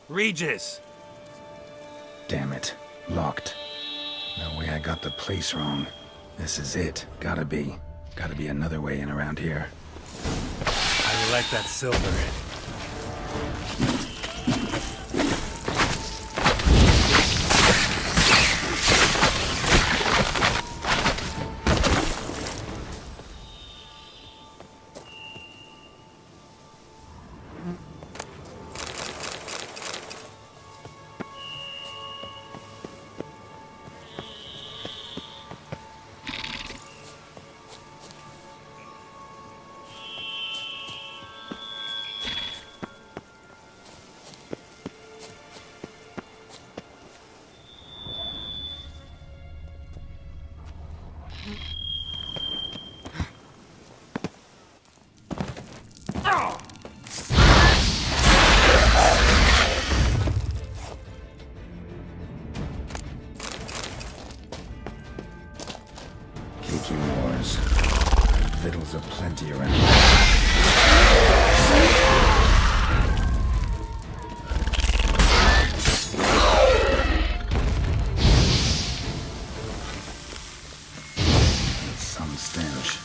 Regis! Damn it. Locked. No way I got the place wrong. This is it. Gotta be. Gotta be another way in around here. I like that silver. Cakey wars. Victuals aplenty around. Some stench.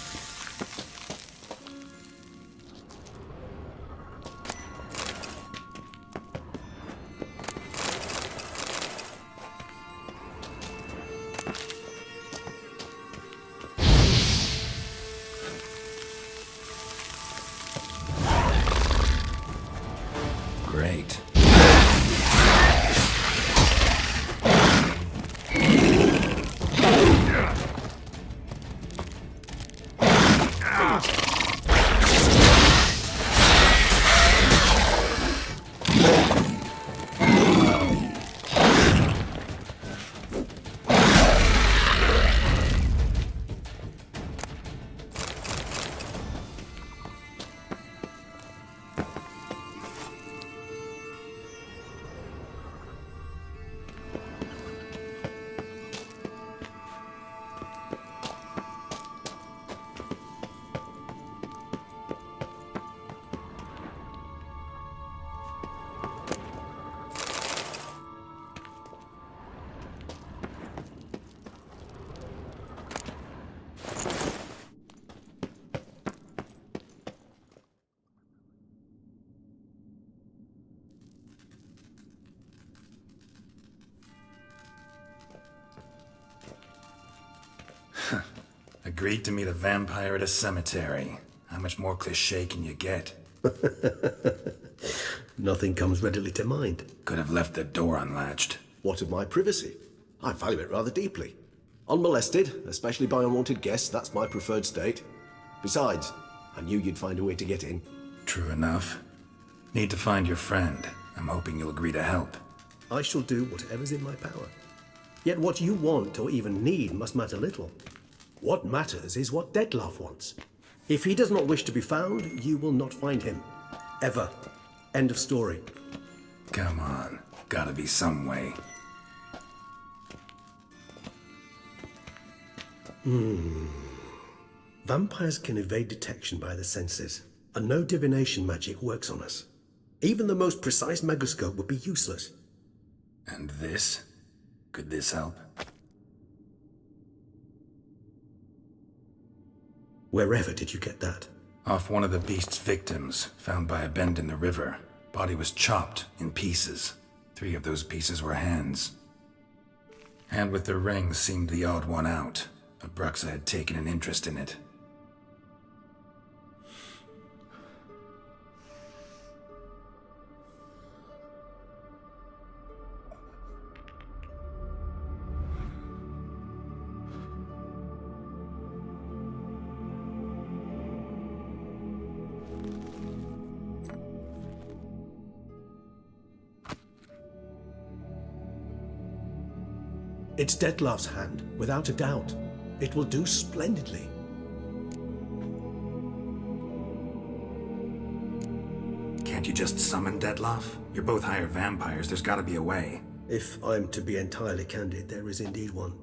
Great. Agreed to meet a vampire at a cemetery. How much more cliché can you get? Nothing comes readily to mind. Could have left the door unlatched. What of my privacy? I value it rather deeply. Unmolested, especially by unwanted guests, that's my preferred state. Besides, I knew you'd find a way to get in. True enough. Need to find your friend. I'm hoping you'll agree to help. I shall do whatever's in my power. Yet what you want or even need must matter little. What matters is what Dettlaff wants. If he does not wish to be found, you will not find him. Ever. End of story. Come on. Gotta be some way. Vampires can evade detection by the senses, and no divination magic works on us. Even the most precise megascope would be useless. And this? Could this help? Wherever did you get that? Off one of the beast's victims, found by a bend in the river. Body was chopped in pieces. 3 of those pieces were hands. Hand with the ring seemed the odd one out. Abruxa had taken an interest in it. It's Dettlaff's hand, without a doubt. It will do splendidly. Can't you just summon Dettlaff? You're both hired vampires, there's gotta be a way. If I'm to be entirely candid, there is indeed one.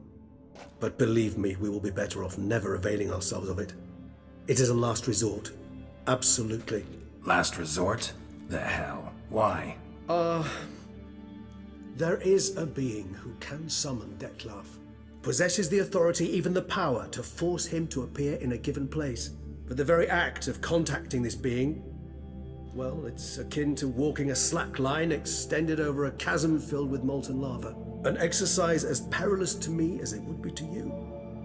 But believe me, we will be better off never availing ourselves of it. It is a last resort. Absolutely. Last resort? The hell? Why? There is a being who can summon Dettlaff, possesses the authority, even the power, to force him to appear in a given place. But the very act of contacting this being, well, it's akin to walking a slack line extended over a chasm filled with molten lava. An exercise as perilous to me as it would be to you.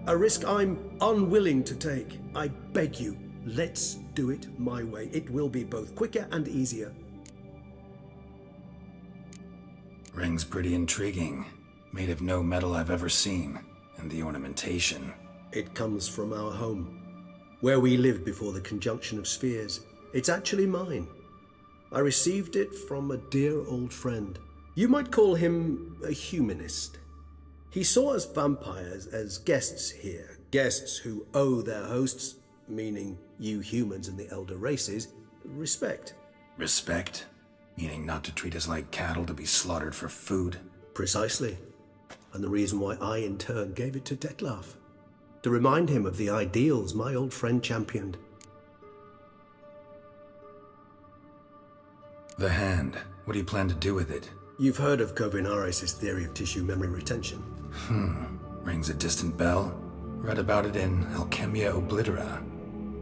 A risk I'm unwilling to take. I beg you, let's do it my way. It will be both quicker and easier. Ring's pretty intriguing. Made of no metal I've ever seen. And the ornamentation. It comes from our home, where we lived before the conjunction of spheres. It's actually mine. I received it from a dear old friend. You might call him a humanist. He saw us vampires as guests here, guests who owe their hosts, meaning you humans and the elder races, respect. Respect? Meaning not to treat us like cattle to be slaughtered for food? Precisely. And the reason why I, in turn, gave it to Dettlaff. To remind him of the ideals my old friend championed. The hand. What do you plan to do with it? You've heard of Kovinaris' theory of tissue memory retention. Rings a distant bell. Read about it in Alchemia Oblitera.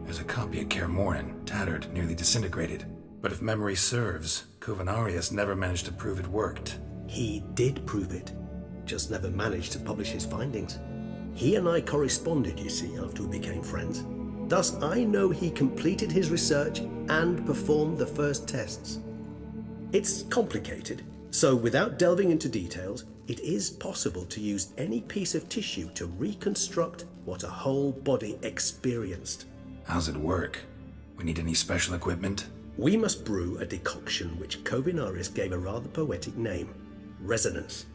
There's a copy of Kaer Morhen, tattered, nearly disintegrated. But if memory serves, Kovinaris never managed to prove it worked. He did prove it, just never managed to publish his findings. He and I corresponded, you see, after we became friends. Thus, I know he completed his research and performed the first tests. It's complicated, so without delving into details, it is possible to use any piece of tissue to reconstruct what a whole body experienced. How's it work? We need any special equipment? We must brew a decoction which Kovinaris gave a rather poetic name, resonance.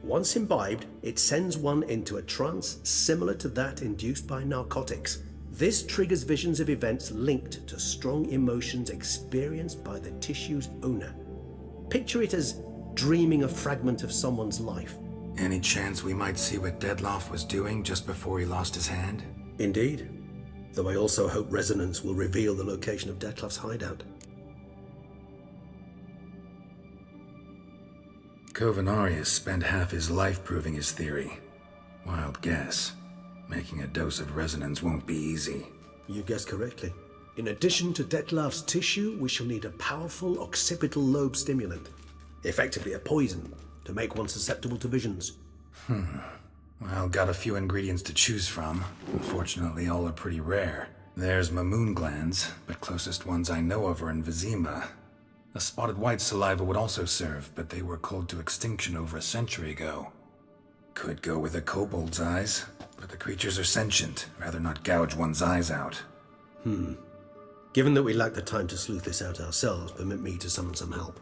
Once imbibed, it sends one into a trance similar to that induced by narcotics. This triggers visions of events linked to strong emotions experienced by the tissue's owner. Picture it as dreaming a fragment of someone's life. Any chance we might see what Dettlaff was doing just before he lost his hand? Indeed. Though I also hope resonance will reveal the location of Dettlaff's hideout. Kovinaris spent half his life proving his theory. Wild guess. Making a dose of resonance won't be easy. You guessed correctly. In addition to Dettlaff's tissue, we shall need a powerful occipital lobe stimulant. Effectively a poison, to make one susceptible to visions. Well, got a few ingredients to choose from. Unfortunately, all are pretty rare. There's Mamoon glands, but closest ones I know of are in Vizima. A spotted white saliva would also serve, but they were culled to extinction over a century ago. Could go with a kobold's eyes, but the creatures are sentient. Rather not gouge one's eyes out. Given that we lack the time to sleuth this out ourselves, permit me to summon some help.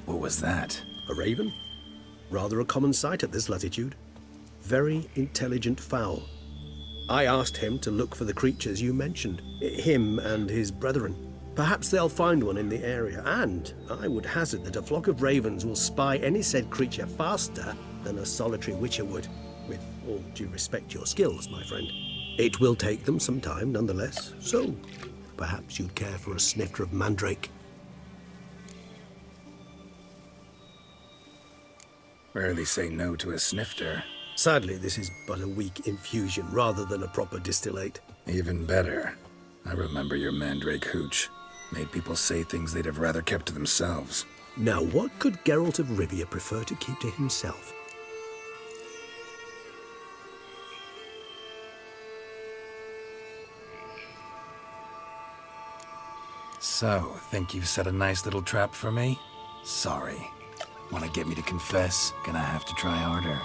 What was that? A raven? Rather a common sight at this latitude. Very intelligent fowl. I asked him to look for the creatures you mentioned, him and his brethren. Perhaps they'll find one in the area, and I would hazard that a flock of ravens will spy any said creature faster than a solitary witcher would, with all due respect to your skills, my friend. It will take them some time, nonetheless, so perhaps you'd care for a snifter of mandrake. Rarely say no to a snifter. Sadly, this is but a weak infusion rather than a proper distillate. Even better. I remember your mandrake hooch. Made people say things they'd have rather kept to themselves. Now, what could Geralt of Rivia prefer to keep to himself? So, think you've set a nice little trap for me? Sorry. Want to get me to confess? Gonna have to try harder.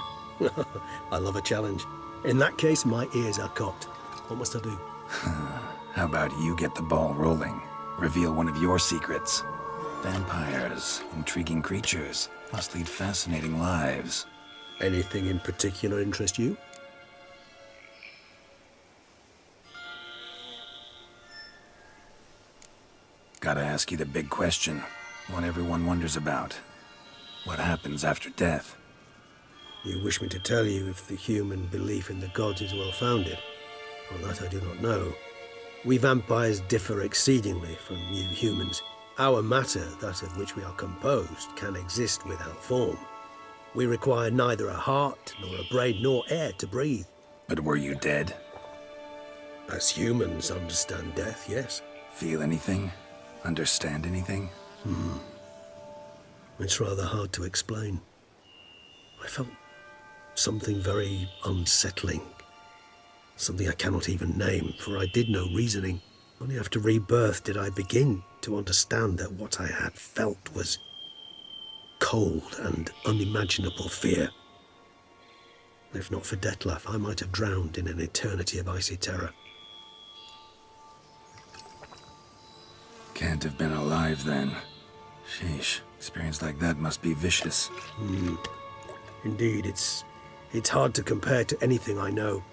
I love a challenge. In that case, my ears are cocked. What must I do? How about you get the ball rolling? Reveal one of your secrets. Vampires, intriguing creatures, must lead fascinating lives. Anything in particular interest you? Gotta ask you the big question. One everyone wonders about. What happens after death? You wish me to tell you if the human belief in the gods is well founded? Well, that I do not know. We vampires differ exceedingly from you humans. Our matter, that of which we are composed, can exist without form. We require neither a heart, nor a brain, nor air to breathe. But were you dead? As humans understand death, yes. Feel anything? Understand anything? It's rather hard to explain. I felt something very unsettling. Something I cannot even name, for I did no reasoning. Only after rebirth did I begin to understand that what I had felt was cold and unimaginable fear. If not for Detlef, I might have drowned in an eternity of icy terror. Can't have been alive then. Sheesh, experience like that must be vicious. Indeed, it's hard to compare to anything I know.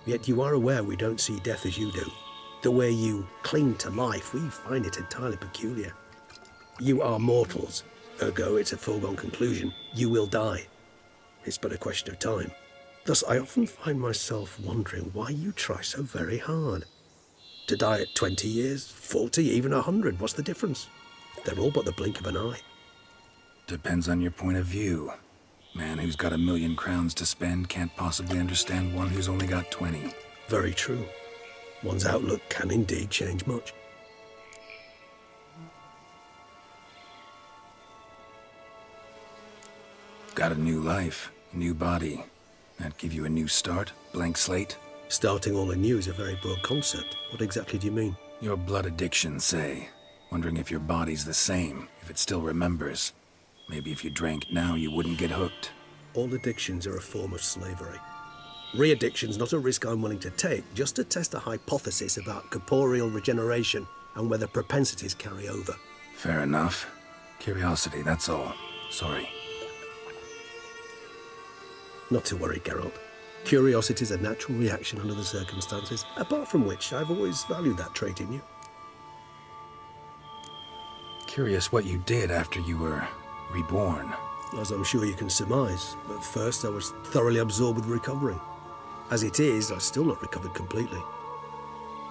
Yet you are aware we don't see death as you do. The way you cling to life, we find it entirely peculiar. You are mortals, ergo it's a foregone conclusion. You will die. It's but a question of time. Thus, I often find myself wondering why you try so very hard. To die at 20 years, 40, even 100, what's the difference? They're all but the blink of an eye. Depends on your point of view. Man who's got 1,000,000 crowns to spend can't possibly understand one who's only got 20. Very true. One's outlook can indeed change much. Got a new life, a new body. That give you a new start, blank slate? Starting all anew is a very broad concept. What exactly do you mean? Your blood addiction, say. Wondering if your body's the same, if it still remembers. Maybe if you drank now, you wouldn't get hooked. All addictions are a form of slavery. Re-addiction's not a risk I'm willing to take, just to test a hypothesis about corporeal regeneration and whether propensities carry over. Fair enough. Curiosity, that's all. Sorry. Not to worry, Geralt. Curiosity's a natural reaction under the circumstances, apart from which I've always valued that trait in you. Curious what you did after you were reborn. As I'm sure you can surmise, at first I was thoroughly absorbed with recovering. As it is, I've still not recovered completely.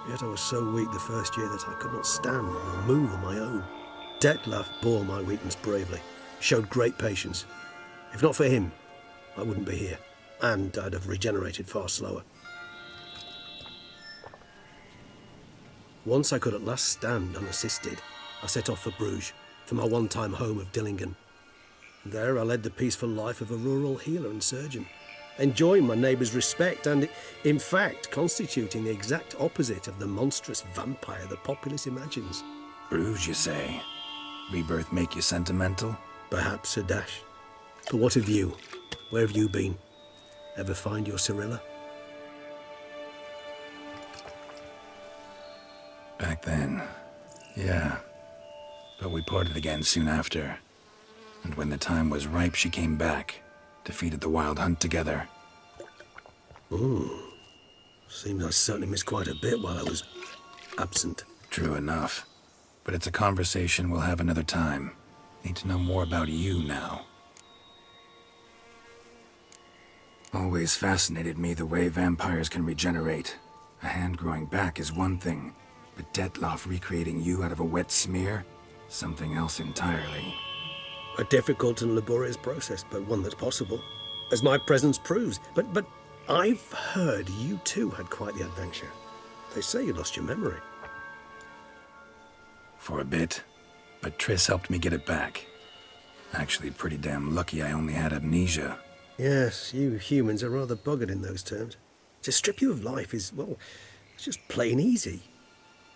Yet I was so weak the first year that I could not stand or move on my own. Detlef bore my weakness bravely, showed great patience. If not for him, I wouldn't be here, and I'd have regenerated far slower. Once I could at last stand unassisted, I set off for Bruges, for my one-time home of Dillingen. There I led the peaceful life of a rural healer and surgeon, enjoying my neighbours' respect and, in fact, constituting the exact opposite of the monstrous vampire the populace imagines. Bruges, you say? Rebirth make you sentimental? Perhaps a dash. But what of you? Where have you been? Ever find your Cyrilla? Back then, yeah. But we parted again soon after. And when the time was ripe, she came back. Defeated the Wild Hunt together. Seems I certainly missed quite a bit while I was absent. True enough. But it's a conversation we'll have another time. Need to know more about you now. Always fascinated me the way vampires can regenerate. A hand growing back is one thing, but Detlef recreating you out of a wet smear? Something else entirely. A difficult and laborious process, but one that's possible, as my presence proves. But I've heard you too had quite the adventure. They say you lost your memory. For a bit, but Triss helped me get it back. Actually pretty damn lucky I only had amnesia. Yes, you humans are rather buggered in those terms. To strip you of life is, well, it's just plain easy.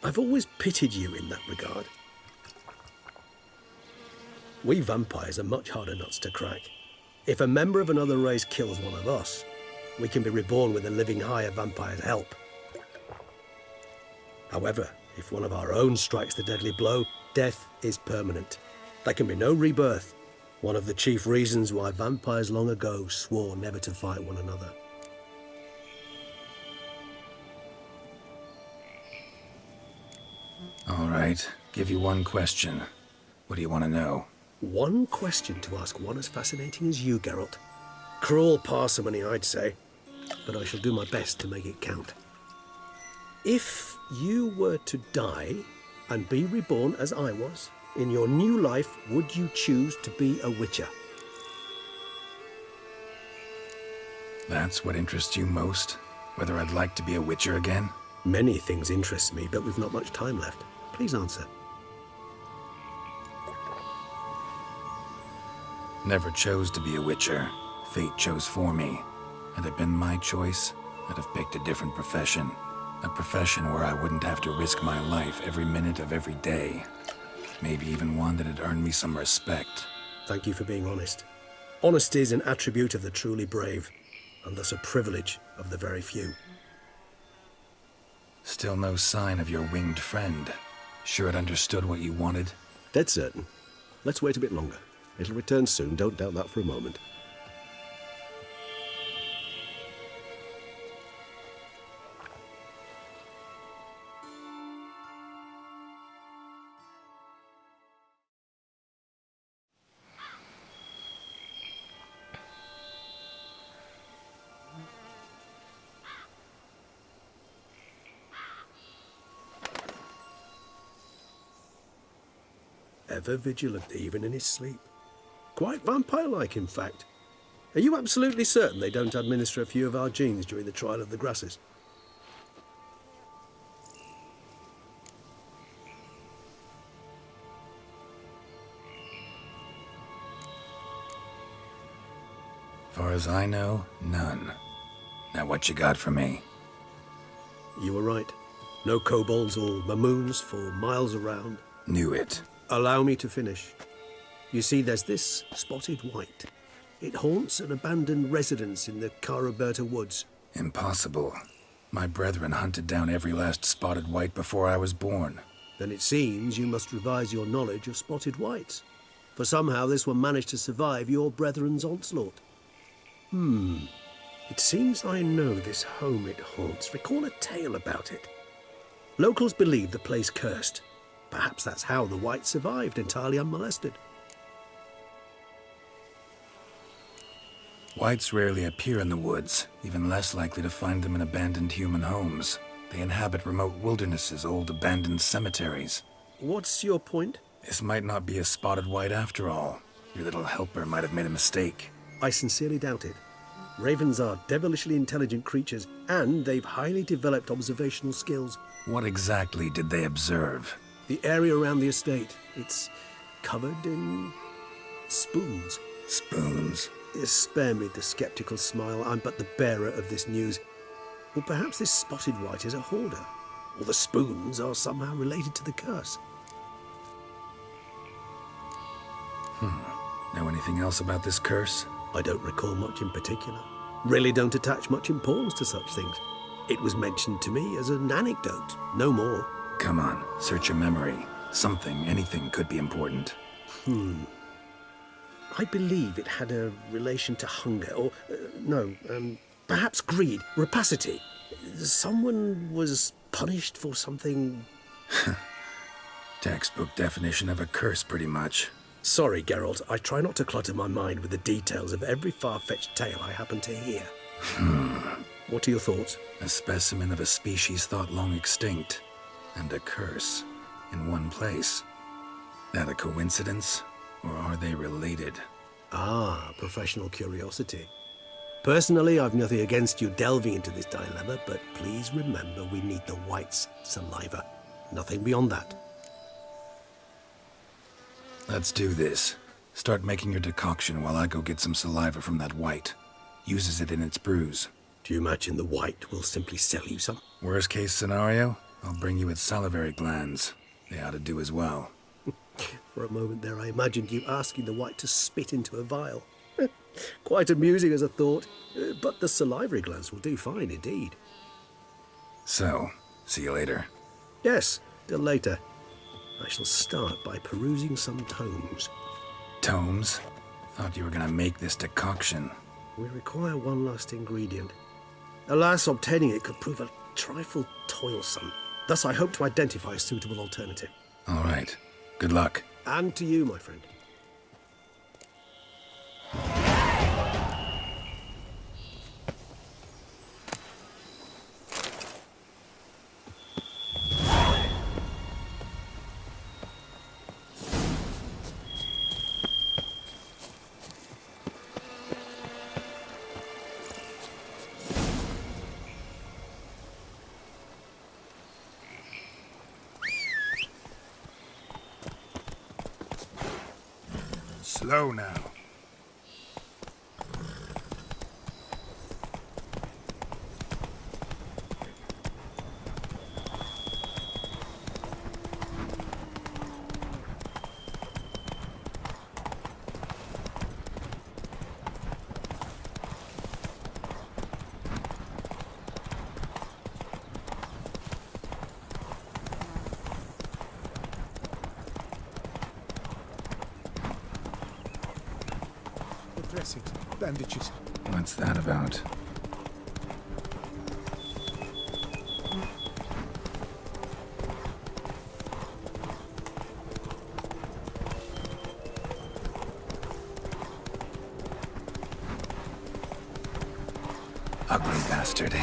I've always pitied you in that regard. We vampires are much harder nuts to crack. If a member of another race kills one of us, we can be reborn with a living higher vampire's help. However, if one of our own strikes the deadly blow, death is permanent. There can be no rebirth. One of the chief reasons why vampires long ago swore never to fight one another. All right, give you one question. What do you want to know? One question to ask one as fascinating as you, Geralt. Cruel parsimony, I'd say, but I shall do my best to make it count. If you were to die and be reborn as I was, in your new life, would you choose to be a Witcher? That's what interests you most? Whether I'd like to be a Witcher again? Many things interest me, but we've not much time left. Please answer. Never chose to be a Witcher. Fate chose for me. Had it been my choice, I'd have picked a different profession. A profession where I wouldn't have to risk my life every minute of every day. Maybe even one that had earned me some respect. Thank you for being honest. Honesty is an attribute of the truly brave, and thus a privilege of the very few. Still no sign of your winged friend. Sure it understood what you wanted? Dead certain. Let's wait a bit longer. It'll return soon, don't doubt that for a moment. Ever vigilant, even in his sleep. Quite vampire-like, in fact. Are you absolutely certain they don't administer a few of our genes during the trial of the grasses? Far as I know, none. Now what you got for me? You were right. No kobolds or mamoons for miles around. Knew it. Allow me to finish. You see, there's this spotted white. It haunts an abandoned residence in the Caraberta woods. Impossible. My brethren hunted down every last spotted white before I was born. Then it seems you must revise your knowledge of spotted whites. For somehow this one managed to survive your brethren's onslaught. It seems I know this home it haunts. Recall a tale about it. Locals believe the place cursed. Perhaps that's how the whites survived entirely unmolested. Whites rarely appear in the woods, even less likely to find them in abandoned human homes. They inhabit remote wildernesses, old abandoned cemeteries. What's your point? This might not be a spotted white after all. Your little helper might have made a mistake. I sincerely doubt it. Ravens are devilishly intelligent creatures, and they've highly developed observational skills. What exactly did they observe? The area around the estate, it's covered in spoons. Spoons? Spare me the skeptical smile. I'm but the bearer of this news. Or perhaps this spotted white is a hoarder, or the spoons are somehow related to the curse. Know anything else about this curse? I don't recall much in particular. Really don't attach much importance to such things. It was mentioned to me as an anecdote, no more. Come on, search your memory. Something, anything could be important. I believe it had a relation to hunger, or, perhaps greed, rapacity. Someone was punished for something. Textbook definition of a curse, pretty much. Sorry, Geralt, I try not to clutter my mind with the details of every far-fetched tale I happen to hear. What are your thoughts? A specimen of a species thought long extinct. And a curse. In one place. That a coincidence? Or are they related? Ah, professional curiosity. Personally, I've nothing against you delving into this dilemma, but please remember we need the white's saliva. Nothing beyond that. Let's do this. Start making your decoction while I go get some saliva from that white. Uses it in its brews. Do you imagine the white will simply sell you some? Worst case scenario, I'll bring you its salivary glands. They ought to do as well. For a moment there, I imagined you asking the white to spit into a vial. Quite amusing as a thought, but the salivary glands will do fine indeed. So, see you later. Yes, till later. I shall start by perusing some tomes. Tomes? Thought you were gonna make this decoction. We require one last ingredient. Alas, obtaining it could prove a trifle toilsome. Thus, I hope to identify a suitable alternative. All right. Good luck. And to you, my friend. Slow now. Dressings, bandages. What's that about? Ugly bastard.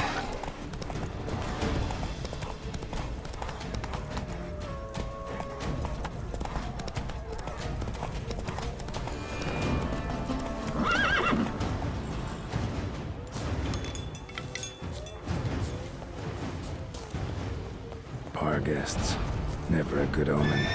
Bar guests. Never a good omen.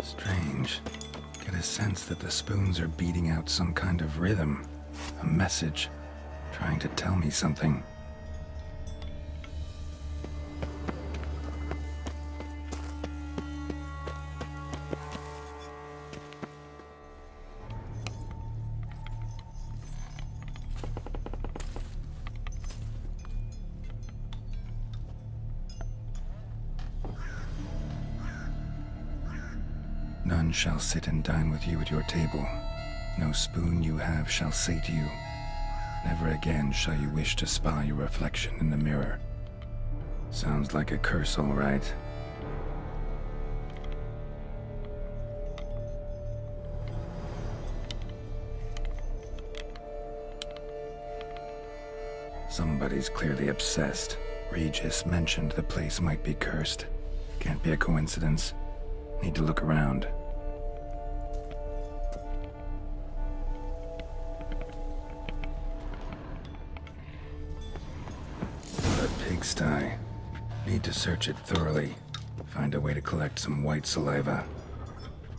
Strange. Get a sense that the spoons are beating out some kind of rhythm. A message. Trying to tell me something. None shall sit and dine with you at your table. No spoon you have shall say to you, never again shall you wish to spy your reflection in the mirror. Sounds like a curse, all right. Somebody's clearly obsessed. Regis mentioned the place might be cursed. Can't be a coincidence. Need to look around. What a pigsty. Need to search it thoroughly. Find a way to collect some white saliva.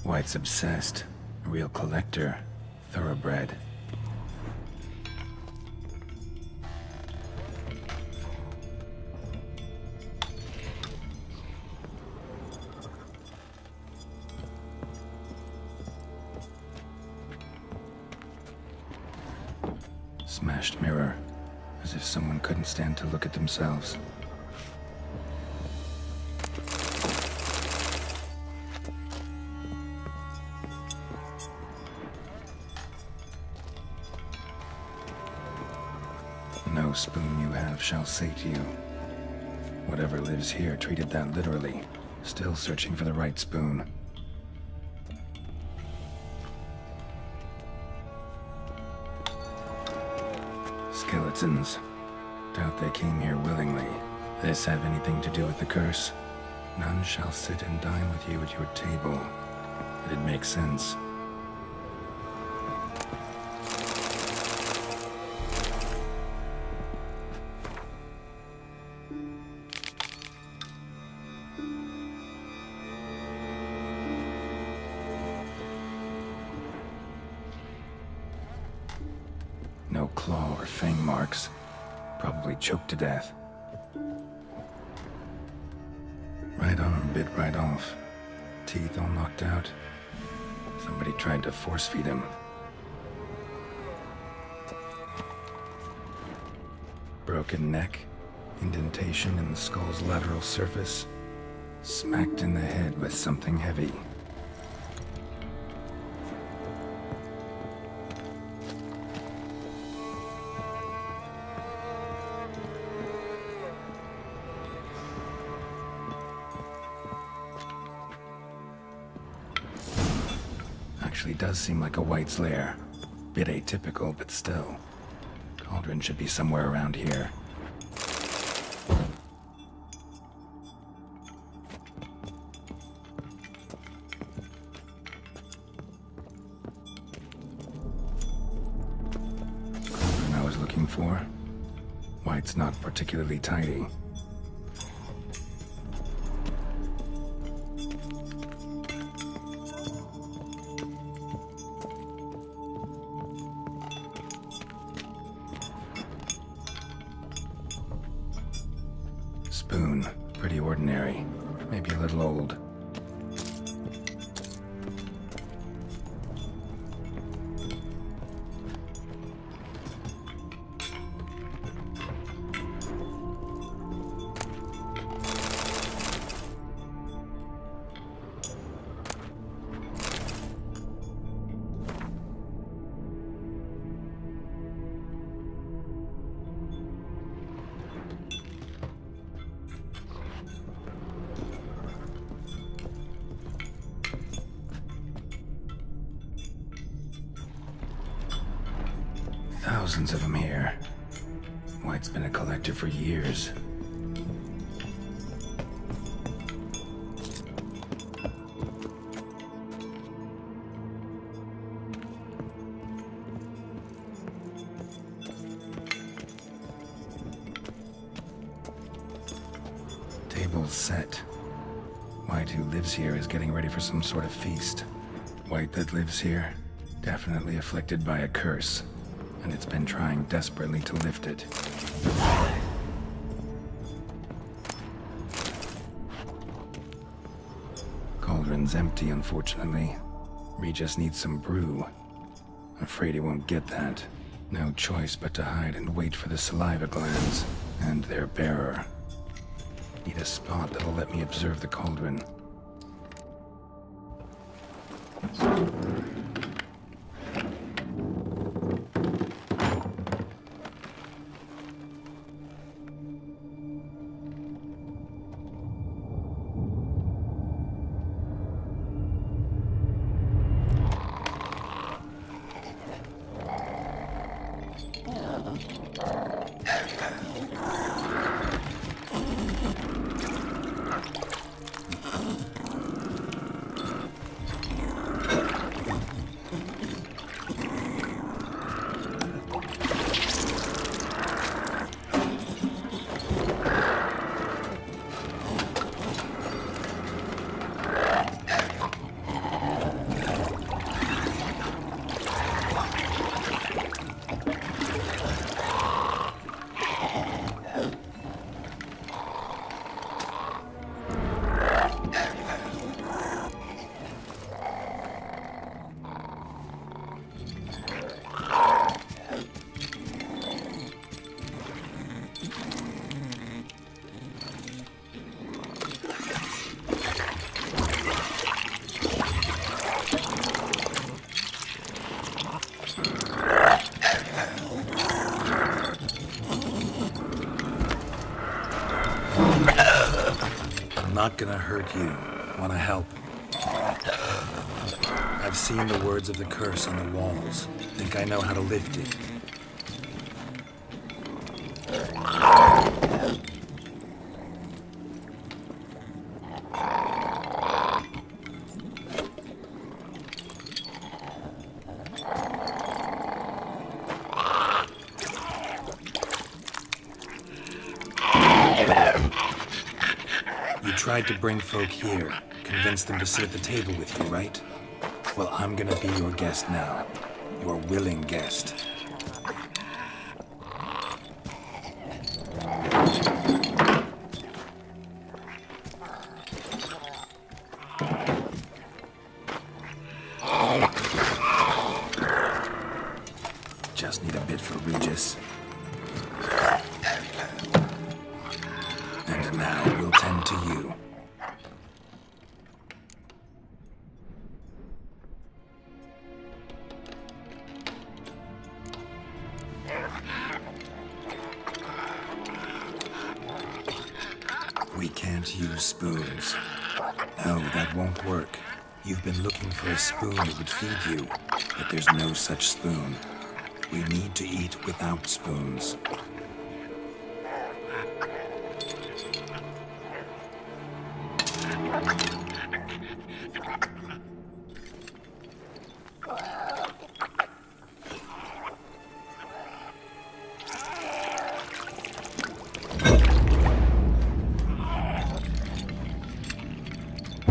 White's obsessed. A real collector. Thoroughbred. Smashed mirror. As if someone couldn't stand to look at themselves. No spoon you have shall sate you. Whatever lives here treated that literally, still searching for the right spoon. Skeletons. Doubt they came here willingly. This have anything to do with the curse? None shall sit and dine with you at your table. It makes sense. No claw or fang marks. Probably choked to death. Right arm bit right off. Teeth all knocked out. Somebody tried to force feed him. Broken neck. Indentation in the skull's lateral surface. Smacked in the head with something heavy. Actually does seem like a White's lair. Bit atypical, but still. Cauldron should be somewhere around here. Cauldron I was looking for. White's not particularly tidy. Spoon. Pretty ordinary. Maybe a little old. Thousands of them here. White's been a collector for years. Table's set. White, who lives here, is getting ready for some sort of feast. White that lives here, definitely afflicted by a curse. And it's been trying desperately to lift it. Cauldron's empty, unfortunately. Regis needs some brew. Afraid he won't get that. No choice but to hide and wait for the saliva glands and their bearer. Need a spot that'll let me observe the cauldron. not gonna hurt you. Wanna help? I've seen the words of the curse on the walls. Think I know how to lift it. You tried to bring folk here, convince them to sit at the table with you, right? Well, I'm gonna be your guest now. Your willing guest. Just need a bit for Regis. And now we'll tend to you. We can't use spoons. No, that won't work. You've been looking for a spoon that would feed you, but there's no such spoon. We need to eat without spoons.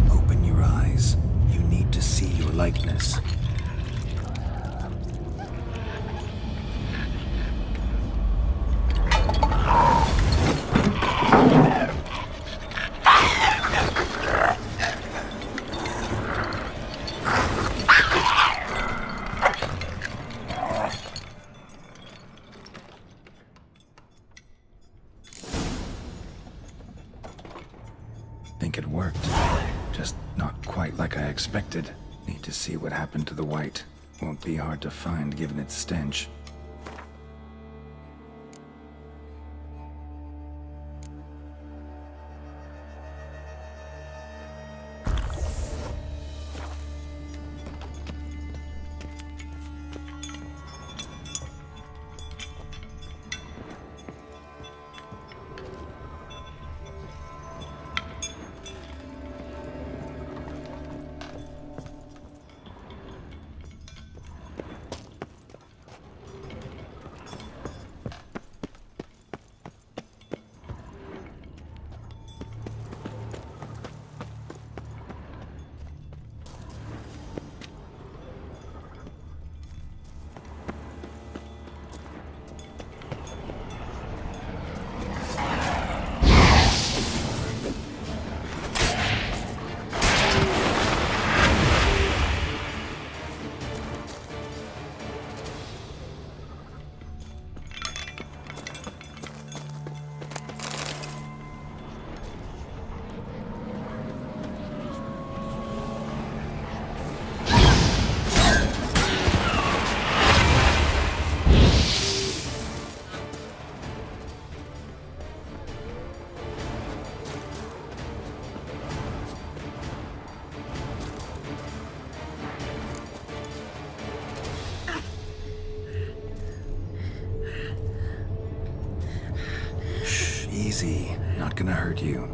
Open your eyes. You need to see your likeness. Think it worked. Just not quite like I expected. Need to see what happened to the white. Won't be hard to find given its stench. Easy. Not gonna hurt you.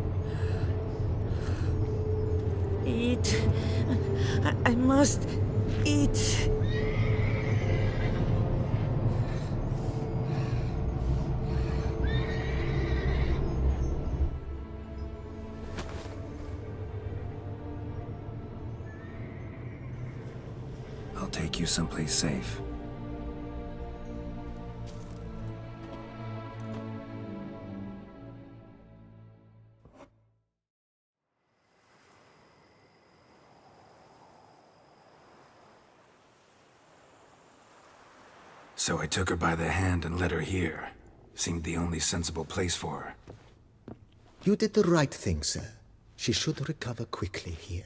Eat. I must eat. I'll take you someplace safe. So I took her by the hand and led her here. Seemed the only sensible place for her. You did the right thing, sir. She should recover quickly here.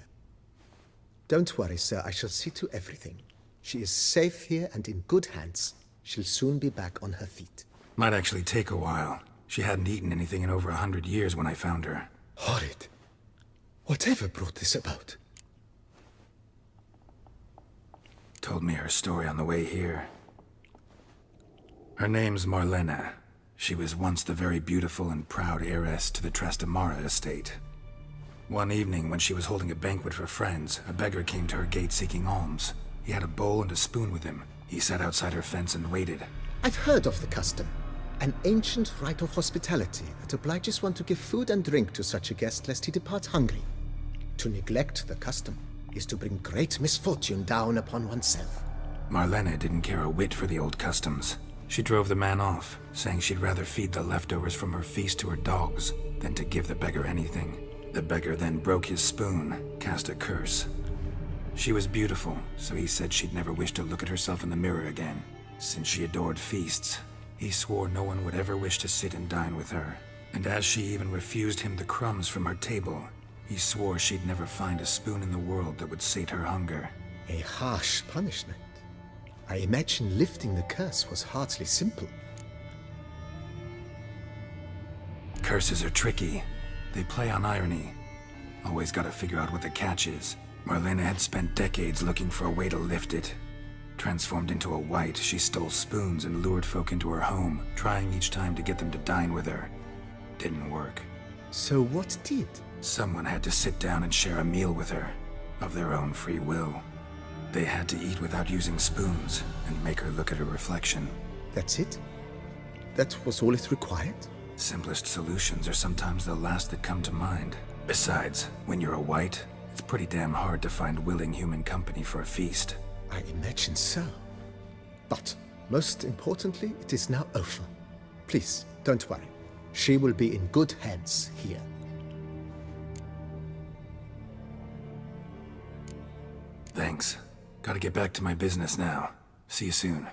Don't worry, sir. I shall see to everything. She is safe here and in good hands. She'll soon be back on her feet. Might actually take a while. She hadn't eaten anything in over 100 years when I found her. Horrid. Whatever brought this about? Told me her story on the way here. Her name's Marlena. She was once the very beautiful and proud heiress to the Trastamara estate. One evening, when she was holding a banquet for friends, a beggar came to her gate seeking alms. He had a bowl and a spoon with him. He sat outside her fence and waited. I've heard of the custom. An ancient rite of hospitality that obliges one to give food and drink to such a guest lest he depart hungry. To neglect the custom is to bring great misfortune down upon oneself. Marlena didn't care a whit for the old customs. She drove the man off, saying she'd rather feed the leftovers from her feast to her dogs than to give the beggar anything. The beggar then broke his spoon, cast a curse. She was beautiful, so he said she'd never wish to look at herself in the mirror again. Since she adored feasts, he swore no one would ever wish to sit and dine with her. And as she even refused him the crumbs from her table, he swore she'd never find a spoon in the world that would sate her hunger. A harsh punishment. I imagine lifting the curse was hardly simple. Curses are tricky. They play on irony. Always gotta figure out what the catch is. Marlena had spent decades looking for a way to lift it. Transformed into a wight, she stole spoons and lured folk into her home, trying each time to get them to dine with her. Didn't work. So what did? Someone had to sit down and share a meal with her, of their own free will. They had to eat without using spoons, and make her look at her reflection. That's it? That was all it required? Simplest solutions are sometimes the last that come to mind. Besides, when you're a wight, it's pretty damn hard to find willing human company for a feast. I imagine so. But, most importantly, it is now over. Please, don't worry. She will be in good hands here. Thanks. Gotta get back to my business now. See you soon.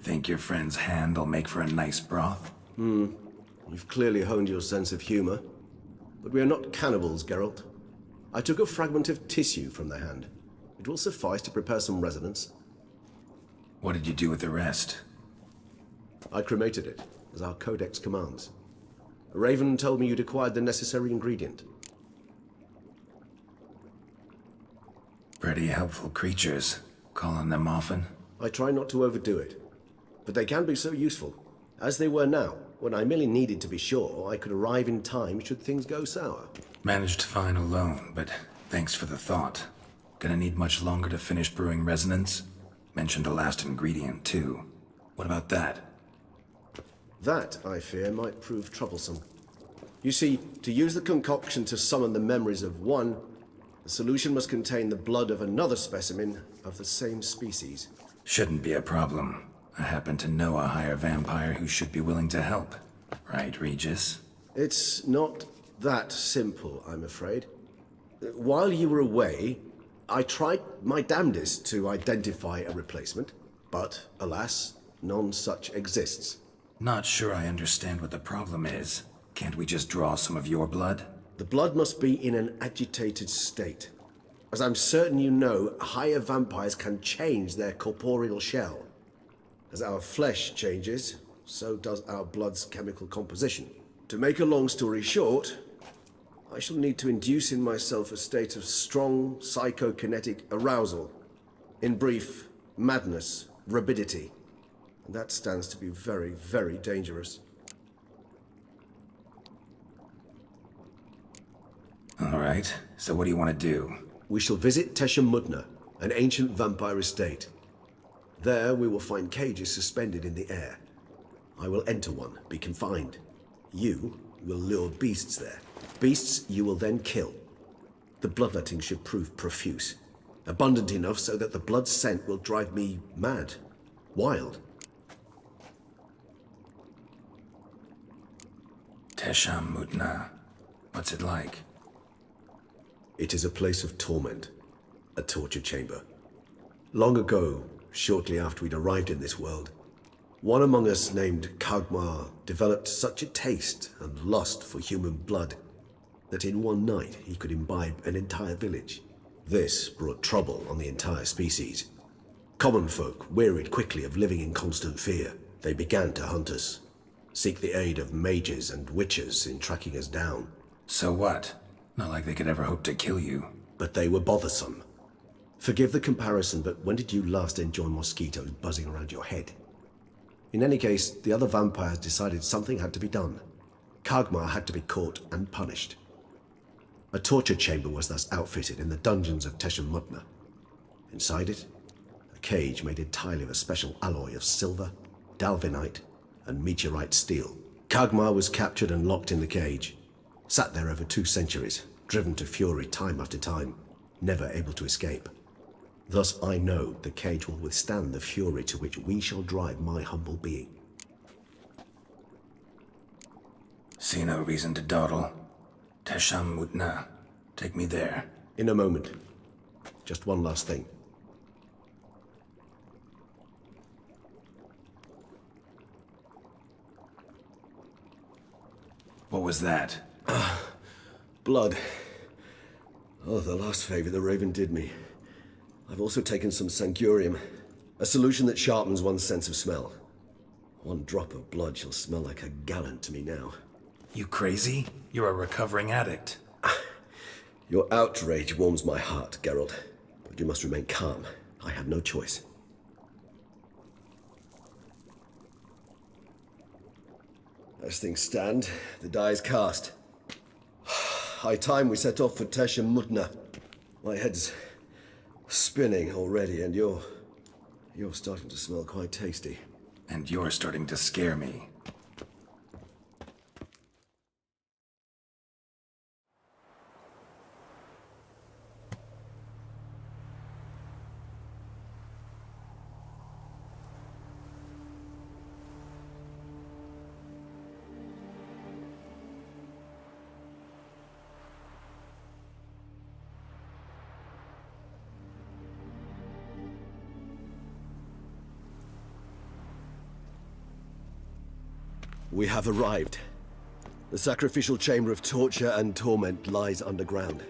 Think your friend's hand will make for a nice broth? You've clearly honed your sense of humor. But we are not cannibals, Geralt. I took a fragment of tissue from the hand. It will suffice to prepare some resonance. What did you do with the rest? I cremated it, as our codex commands. Raven told me you'd acquired the necessary ingredient. Pretty helpful creatures. Calling them often? I try not to overdo it. But they can be so useful, as they were now, when I merely needed to be sure I could arrive in time should things go sour. Managed fine alone, but thanks for the thought. Gonna need much longer to finish brewing resonance? Mentioned the last ingredient, too. What about that? That, I fear, might prove troublesome. You see, to use the concoction to summon the memories of one, the solution must contain the blood of another specimen of the same species. Shouldn't be a problem. I happen to know a higher vampire who should be willing to help. Right, Regis? It's not that simple, I'm afraid. While you were away, I tried my damnedest to identify a replacement, but alas, none such exists. Not sure I understand what the problem is. Can't we just draw some of your blood? The blood must be in an agitated state. As I'm certain you know, higher vampires can change their corporeal shell. As our flesh changes, so does our blood's chemical composition. To make a long story short, I shall need to induce in myself a state of strong psychokinetic arousal. In brief, madness, rabidity. And that stands to be very, very dangerous. All right, so what do you want to do? We shall visit Tesha Mudna, an ancient vampire estate. There we will find cages suspended in the air. I will enter one, be confined. You will lure beasts there. Beasts you will then kill. The bloodletting should prove profuse. Abundant enough so that the blood scent will drive me mad. Wild. Tesha Mudna. What's it like? It is a place of torment. A torture chamber. Long ago, shortly after we'd arrived in this world, one among us named Kagmar developed such a taste and lust for human blood that in one night he could imbibe an entire village. This brought trouble on the entire species. Common folk wearied quickly of living in constant fear. They began to hunt us, seek the aid of mages and witches in tracking us down. So what? Not like they could ever hope to kill you. But they were bothersome. Forgive the comparison, but when did you last enjoy mosquitoes buzzing around your head? In any case, the other vampires decided something had to be done. Kagmar had to be caught and punished. A torture chamber was thus outfitted in the dungeons of Tesha Mudna. Inside it, a cage made entirely of a special alloy of silver, dalvinite, and meteorite steel. Kagmar was captured and locked in the cage. Sat there over 2 centuries, driven to fury time after time, never able to escape. Thus I know the cage will withstand the fury to which we shall drive my humble being. See no reason to dawdle. Tesha Mudna. Take me there. In a moment. Just one last thing. What was that? Blood. Oh, the last favor the Raven did me. I've also taken some Sangurium, a solution that sharpens one's sense of smell. One drop of blood shall smell like a gallon to me now. You crazy? You're a recovering addict. Your outrage warms my heart, Geralt. But you must remain calm. I had no choice. As things stand, the die is cast. High time we set off for Tesha Mudna. My head's spinning already, and you're starting to smell quite tasty. And you're starting to scare me. We have arrived. The sacrificial chamber of torture and torment lies underground.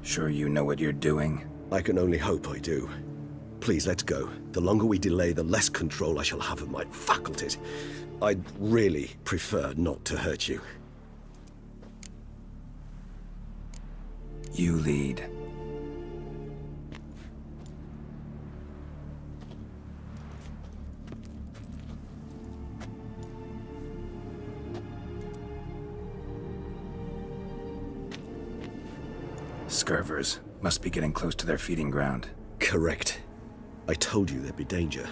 Sure you know what you're doing? I can only hope I do. Please, let's go. The longer we delay, the less control I shall have of my faculties. I'd really prefer not to hurt you. You lead. Scurvers must be getting close to their feeding ground. Correct. I told you there'd be danger.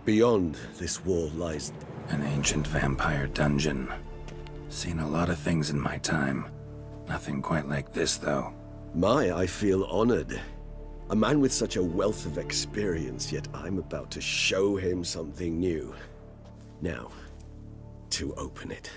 Beyond this wall lies... An ancient vampire dungeon. Seen a lot of things in my time. Nothing quite like this, though. I feel honored. A man with such a wealth of experience, yet I'm about to show him something new. Now, to open it.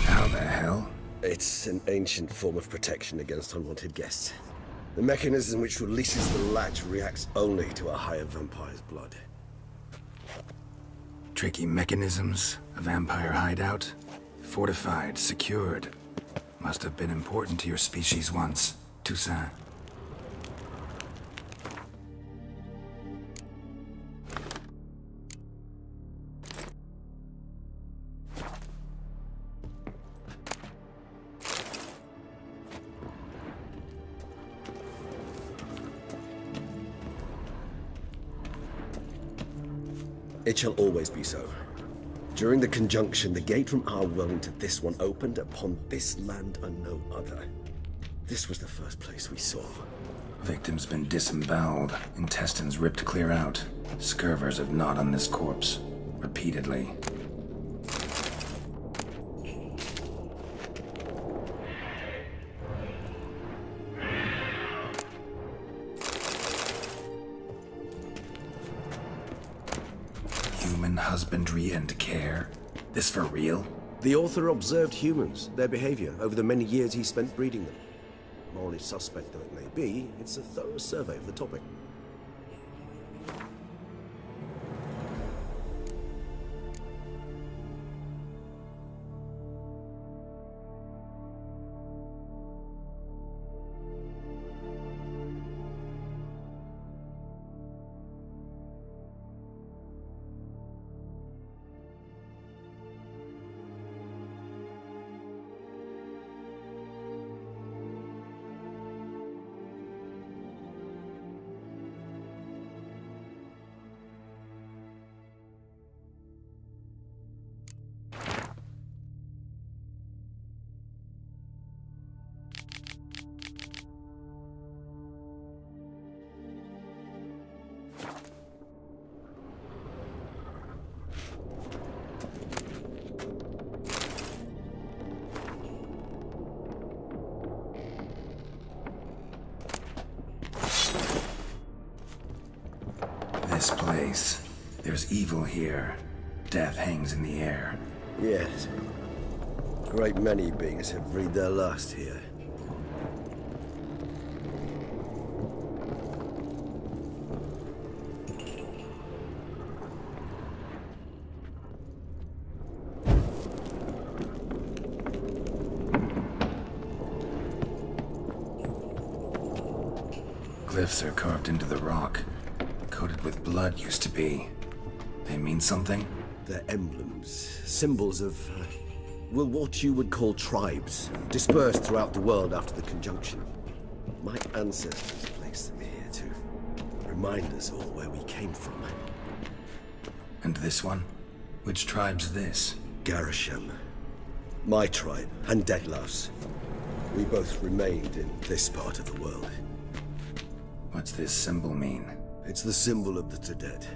How the hell? It's an ancient form of protection against unwanted guests. The mechanism which releases the latch reacts only to a higher vampire's blood. Tricky mechanisms, a vampire hideout. Fortified, secured. Must have been important to your species once, Toussaint. It shall always be so. During the conjunction, the gate from our world into this one opened upon this land and no other. This was the first place we saw. Victim's been disemboweled, intestines ripped clear out. Scurvers have gnawed on this corpse. Repeatedly. Human husbandry and care? This for real? The author observed humans, their behavior, over the many years he spent breeding them. Morally suspect though it may be, it's a thorough survey of the topic. This place. There's evil here. Death hangs in the air. Yes. A great many beings have breathed their last here. Glyphs are carved into the rock. Coated with blood used to be. They mean something? They're emblems, symbols of, well, what you would call tribes, dispersed throughout the world after the conjunction. My ancestors placed them here to remind us all where we came from. And this one? Which tribe's this? Garisham. My tribe, and Dettlaff's. We both remained in this part of the world. What's this symbol mean? It's the symbol of the Tedet.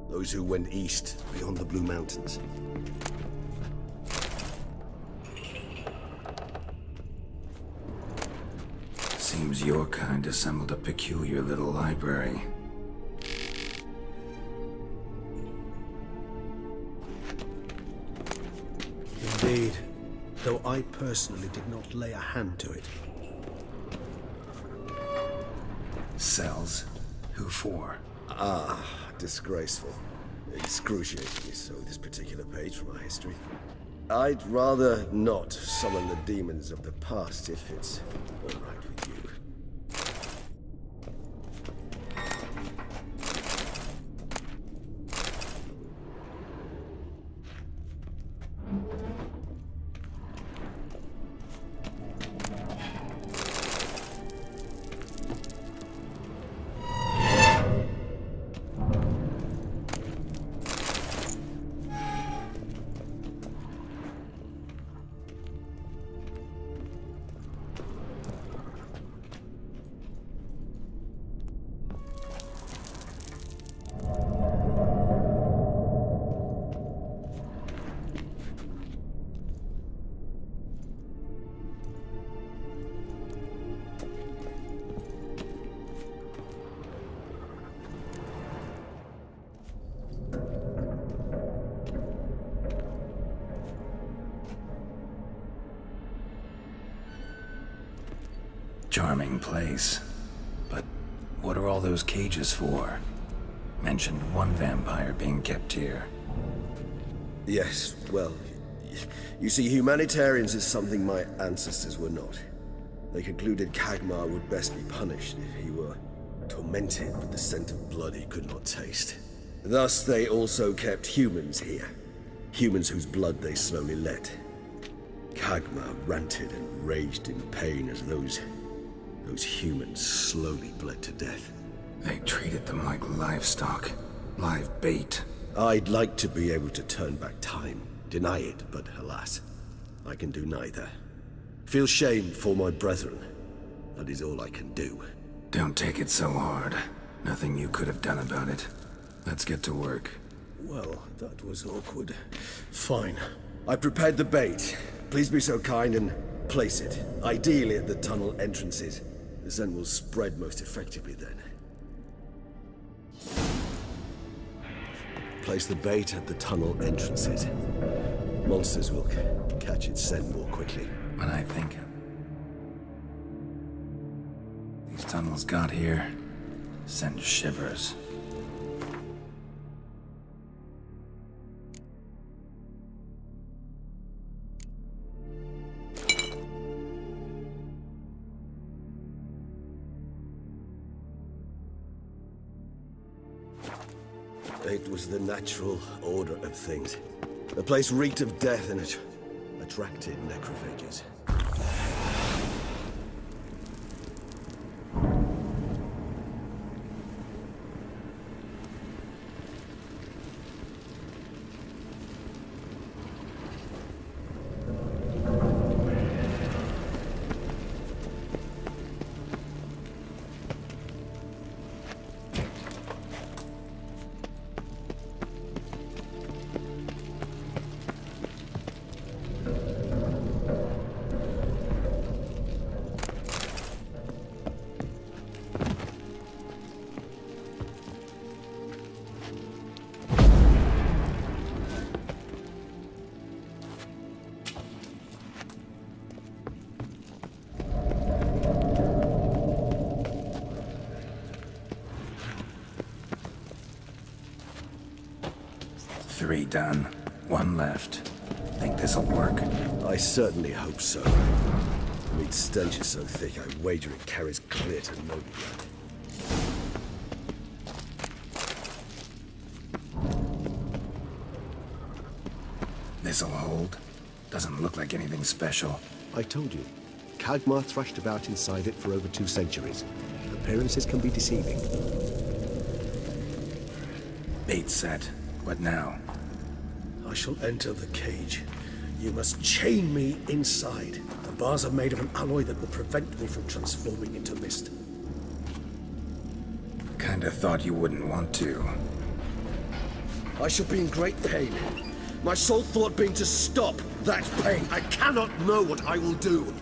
Those who went east, beyond the Blue Mountains. Seems your kind assembled a peculiar little library. Indeed, though I personally did not lay a hand to it. Cells? Who for? Disgraceful. Excruciatingly so, this particular page from our history. I'd rather not summon the demons of the past if it's all right with you. Charming place. But what are all those cages for? Mentioned one vampire being kept here. Yes, well, you see, humanitarians is something my ancestors were not. They concluded Kagmar would best be punished if he were tormented with the scent of blood he could not taste. Thus, they also kept humans here. Humans whose blood they slowly let. Kagmar ranted and raged in pain as those humans slowly bled to death. They treated them like livestock. Live bait. I'd like to be able to turn back time, deny it, but alas, I can do neither. Feel shame for my brethren. That is all I can do. Don't take it so hard. Nothing you could have done about it. Let's get to work. Well, that was awkward. Fine. I prepared the bait. Please be so kind and place it, ideally at the tunnel entrances. The scent will spread most effectively then. Place the bait at the tunnel entrances. Monsters will catch its scent more quickly. When I think these tunnels got here, send shivers. It was the natural order of things. The place reeked of death and it attracted necrophages. Three done. One left. Think this'll work? I certainly hope so. The meat stench is so thick, I wager it carries clear to no blood. This'll hold. Doesn't look like anything special. I told you. Kagmar thrashed about inside it for over 2 centuries. Appearances can be deceiving. Bait set. What now? I shall enter the cage. You must chain me inside. The bars are made of an alloy that will prevent me from transforming into mist. Kinda thought you wouldn't want to. I shall be in great pain. My sole thought being to stop that pain. I cannot know what I will do.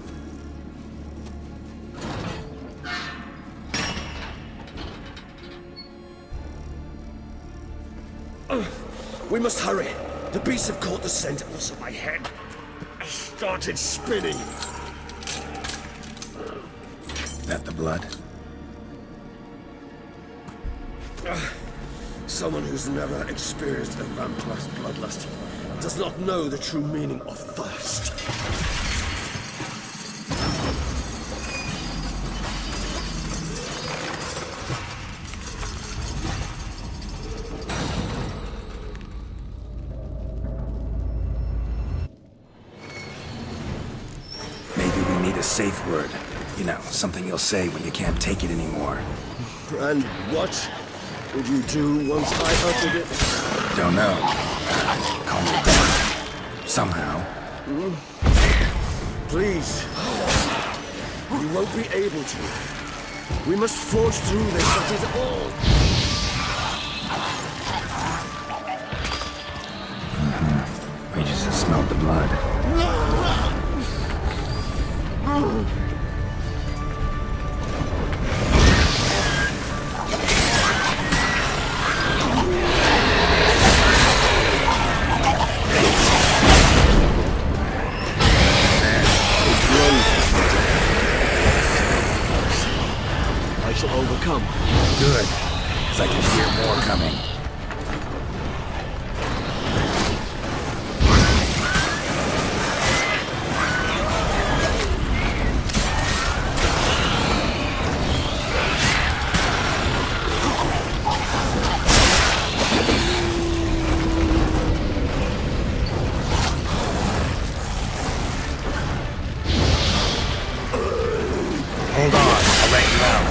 We must hurry. The beasts have caught the scent, also my head. I started spinning. That the blood? Someone who's never experienced a vampire's bloodlust does not know the true meaning of thirst. A safe word. You know, something you'll say when you can't take it anymore. And what would you do once I uttered it? Don't know. Calm me down. Somehow. Please. You won't be able to. We must forge through this, that is all. We just smelled the blood. I shall overcome. Good, because I can hear more coming. let you out.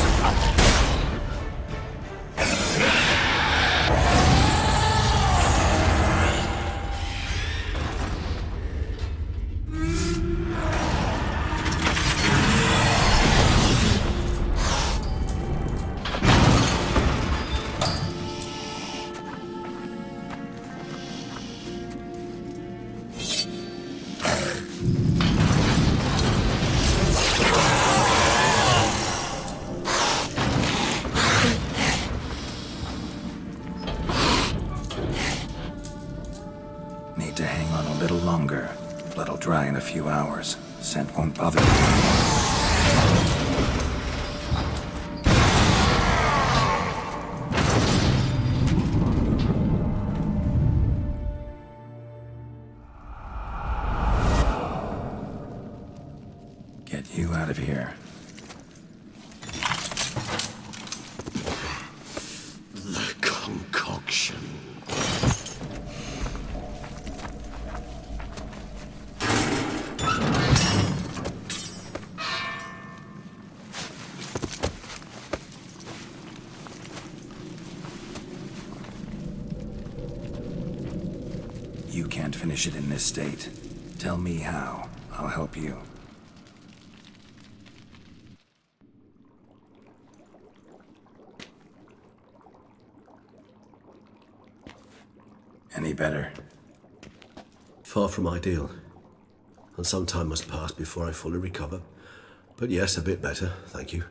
Need to hang on a little longer. Blood'll dry in a few hours. Scent won't bother you. Get you out of here. The concoction. You can't finish it in this state. Tell me how. I'll help you. Any better? Far from ideal. And some time must pass before I fully recover. But yes, a bit better, thank you.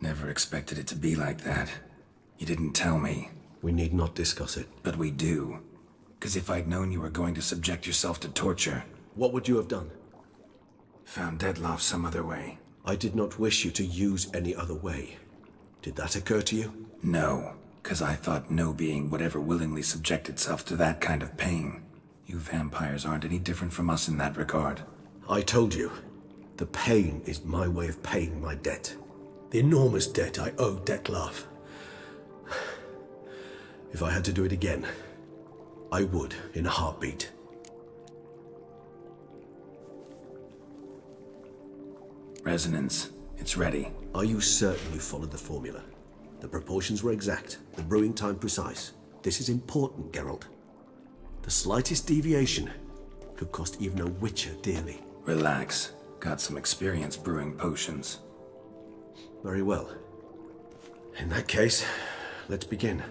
Never expected it to be like that. You didn't tell me. We need not discuss it. But we do. 'Cause if I'd known you were going to subject yourself to torture, What would you have done? found Dettlaff some other way. I did not wish you to use any other way. Did that occur to you? No, 'cause I thought no being would ever willingly subject itself to that kind of pain. You vampires aren't any different from us in that regard. I told you, the pain is my way of paying my debt. The enormous debt I owe Dettlaff. If I had to do it again, I would in a heartbeat. Resonance. It's ready. Are you certain you followed the formula? The proportions were exact, the brewing time precise. This is important, Geralt. The slightest deviation could cost even a witcher dearly. Relax. Got some experience brewing potions. Very well. In that case, let's begin.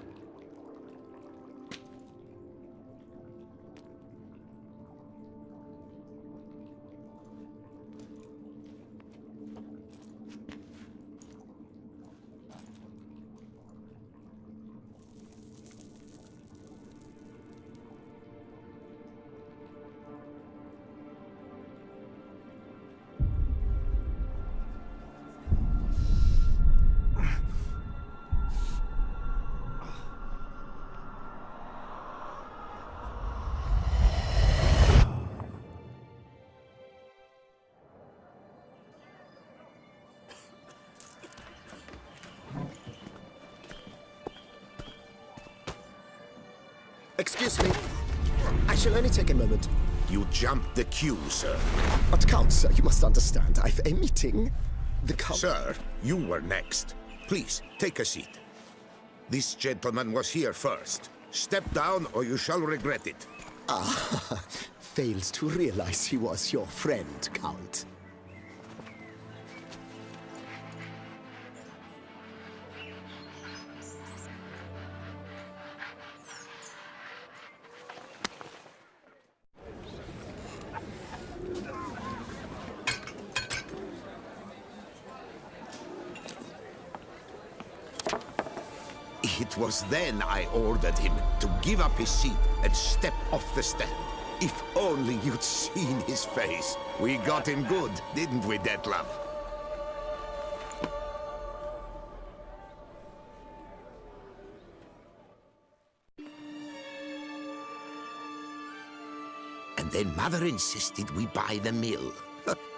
Excuse me. I shall only take a moment. You jumped the queue, sir. But Count, sir, you must understand. I've a meeting. The Count... Sir, you were next. Please, take a seat. This gentleman was here first. Step down or you shall regret it. Ah, fails to realize he was your friend, Count. It was then I ordered him to give up his seat and step off the stand. If only you'd seen his face. We got him good, didn't we, Dettlaff? And then Mother insisted we buy the mill.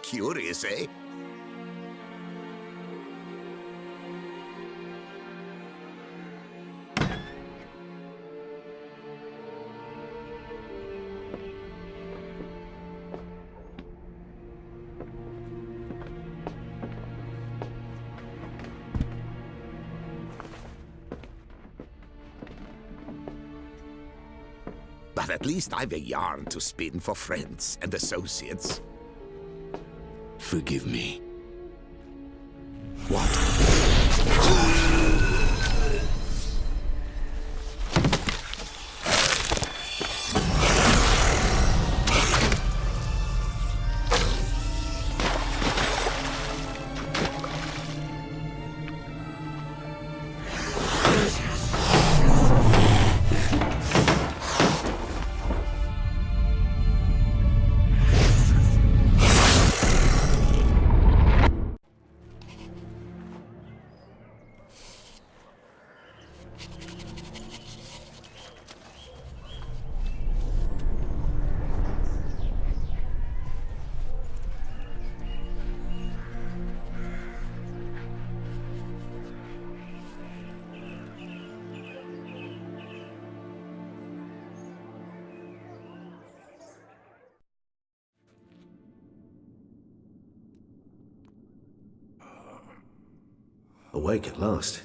Curious, eh? But at least I've a yarn to spin for friends and associates. Forgive me. What? Awake at last.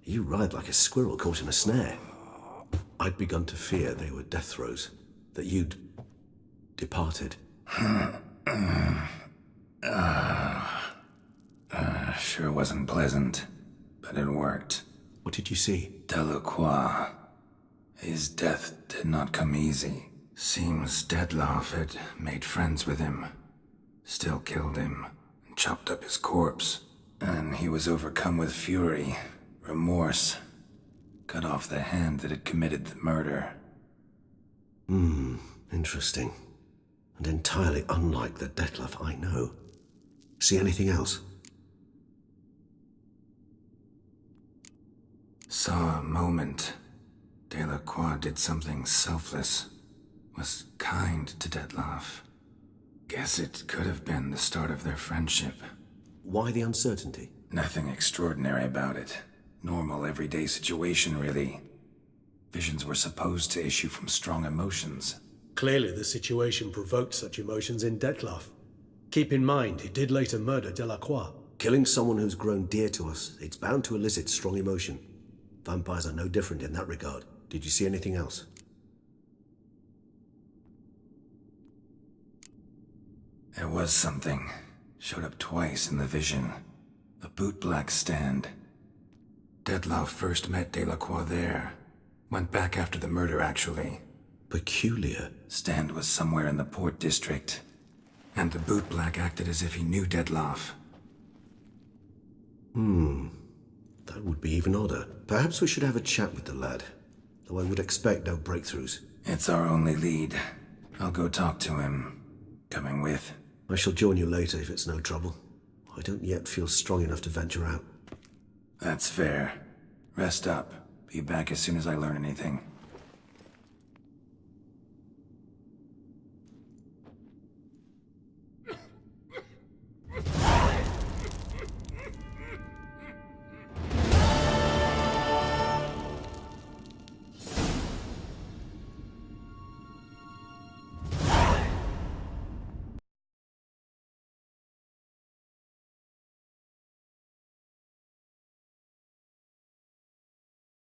You ride like a squirrel caught in a snare. I'd begun to fear they were death throes, that you'd departed. Sure wasn't pleasant, but it worked. What did you see? Delacroix. His death did not come easy. Seems Dettlaff had made friends with him, still killed him, and chopped up his corpse. And he was overcome with fury, remorse, cut off the hand that had committed the murder. Interesting. And entirely unlike the Dettlaff I know. See anything else? Saw a moment. Delacroix did something selfless. Was kind to Dettlaff. Guess it could have been the start of their friendship. Why the uncertainty? Nothing extraordinary about it. Normal, everyday situation, really. Visions were supposed to issue from strong emotions. Clearly the situation provoked such emotions in Dettlaff. Keep in mind, he did later murder Delacroix. Killing someone who's grown dear to us, it's bound to elicit strong emotion. Vampires are no different in that regard. Did you see anything else? There was something. Showed up twice in the vision. A bootblack stand. Dettlaff first met Delacroix there. Went back after the murder, actually. Peculiar. Stand was somewhere in the Port District. And the bootblack acted as if he knew Dettlaff. That would be even odder. Perhaps we should have a chat with the lad. Though I would expect no breakthroughs. It's our only lead. I'll go talk to him. Coming with. I shall join you later if it's no trouble. I don't yet feel strong enough to venture out. That's fair. Rest up. Be back as soon as I learn anything.